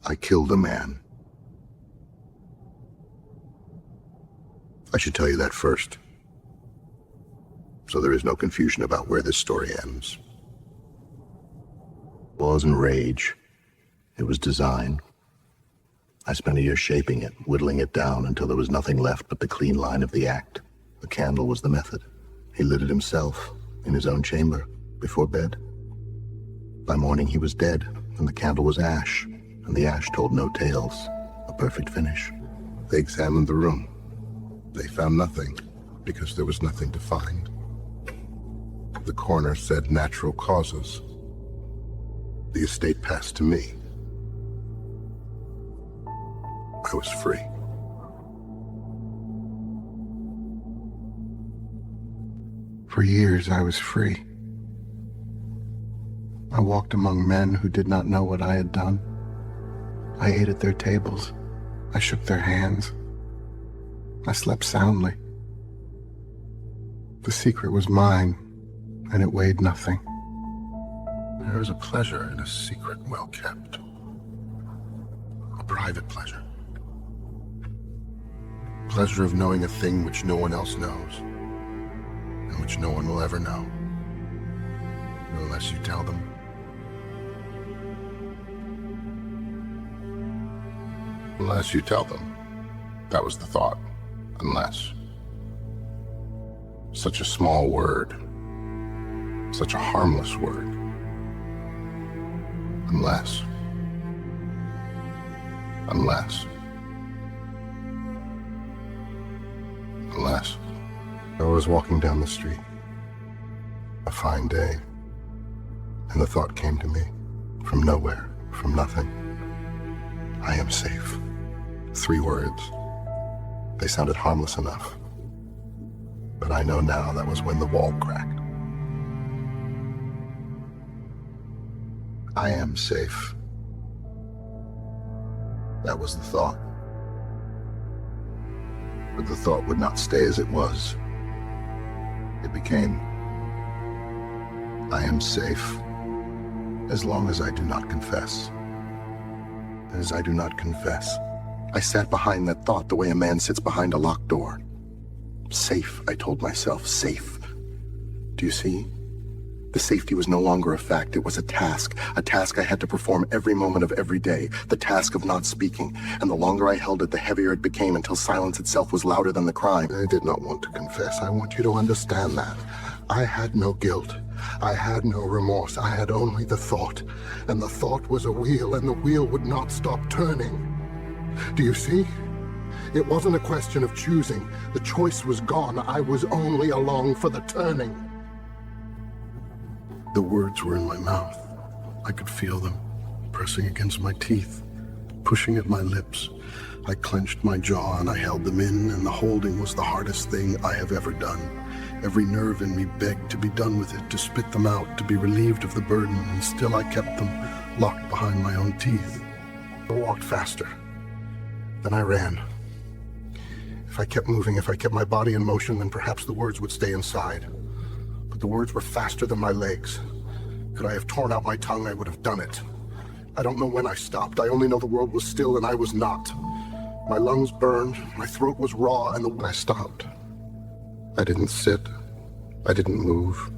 I killed a man. I should tell you that first, so there is no confusion about where this story ends. It wasn't rage. It was design. I spent a year shaping it, whittling it down until there was nothing left but the clean line of the act. The candle was the method. He lit it himself, in his own chamber, before bed. By morning he was dead, and the candle was ash, and the ash told no tales. A perfect finish. They examined the room. They found nothing, because there was nothing to find. The coroner said natural causes. The estate passed to me. I was free. For years, I was free. I walked among men who did not know what I had done. I ate at their tables. I shook their hands. I slept soundly. The secret was mine, and it weighed nothing. There is a pleasure in a secret well kept. A private pleasure. Pleasure of knowing a thing which no one else knows, and which no one will ever know, unless you tell them. Unless you tell them. That was the thought. Unless. Such a small word. Such a harmless word. Unless. Unless. Unless. I was walking down the street. A fine day. And the thought came to me. From nowhere. From nothing. I am safe. 3 words. They sounded harmless enough. But I know now that was when the wall cracked. I am safe. That was the thought. But the thought would not stay as it was. It became, I am safe as long as I do not confess. As I do not confess. I sat behind that thought the way a man sits behind a locked door. Safe, I told myself, safe. Do you see? The safety was no longer a fact, it was a task I had to perform every moment of every day, the task of not speaking, and the longer I held it, the heavier it became until silence itself was louder than the crime. I did not want to confess. I want you to understand that. I had no guilt. I had no remorse. I had only the thought, and the thought was a wheel, and the wheel would not stop turning. Do you see? It wasn't a question of choosing. The choice was gone. I was only along for the turning. The words were in my mouth. I could feel them, pressing against my teeth, pushing at my lips. I clenched my jaw and I held them in, and the holding was the hardest thing I have ever done. Every nerve in me begged to be done with it, to spit them out, to be relieved of the burden, and still I kept them locked behind my own teeth. I walked faster. Then I ran. If I kept moving, if I kept my body in motion, then perhaps the words would stay inside. But the words were faster than my legs. Could I have torn out my tongue, I would have done it. I don't know when I stopped. I only know the world was still and I was not. My lungs burned, my throat was raw, and when I stopped, I didn't sit. I didn't move.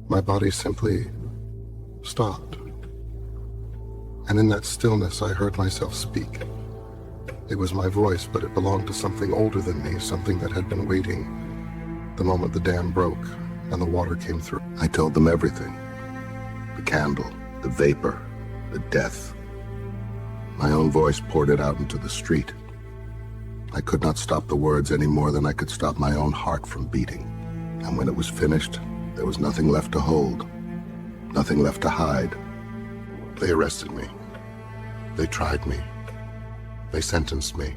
My body simply stopped. And in that stillness, I heard myself speak. It was my voice, but it belonged to something older than me, something that had been waiting the moment the dam broke and the water came through. I told them everything. The candle, the vapor, the death. My own voice poured it out into the street. I could not stop the words any more than I could stop my own heart from beating. And when it was finished, there was nothing left to hold, nothing left to hide. They arrested me. They tried me. They sentenced me.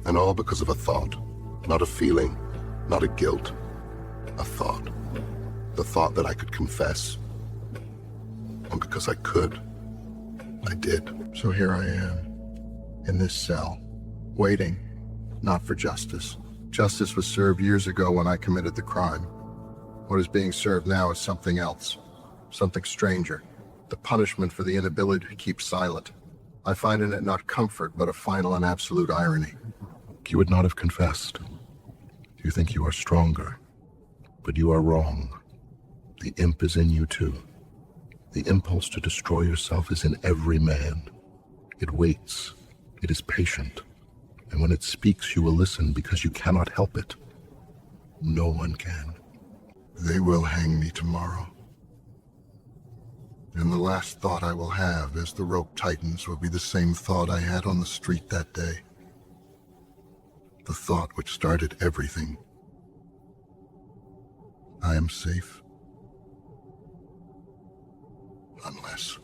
And all because of a thought, not a feeling, not a guilt, a thought. The thought that I could confess. And because I could, I did. So here I am, in this cell, waiting, not for justice. Justice was served years ago when I committed the crime. What is being served now is something else, something stranger. The punishment for the inability to keep silent. I find in it not comfort, but a final and absolute irony. You would not have confessed. You think you are stronger, but you are wrong. The imp is in you too. The impulse to destroy yourself is in every man. It waits. It is patient. And when it speaks, you will listen because you cannot help it. No one can. They will hang me tomorrow. And the last thought I will have as the rope tightens will be the same thought I had on the street that day. The thought which started everything. I am safe. Unless...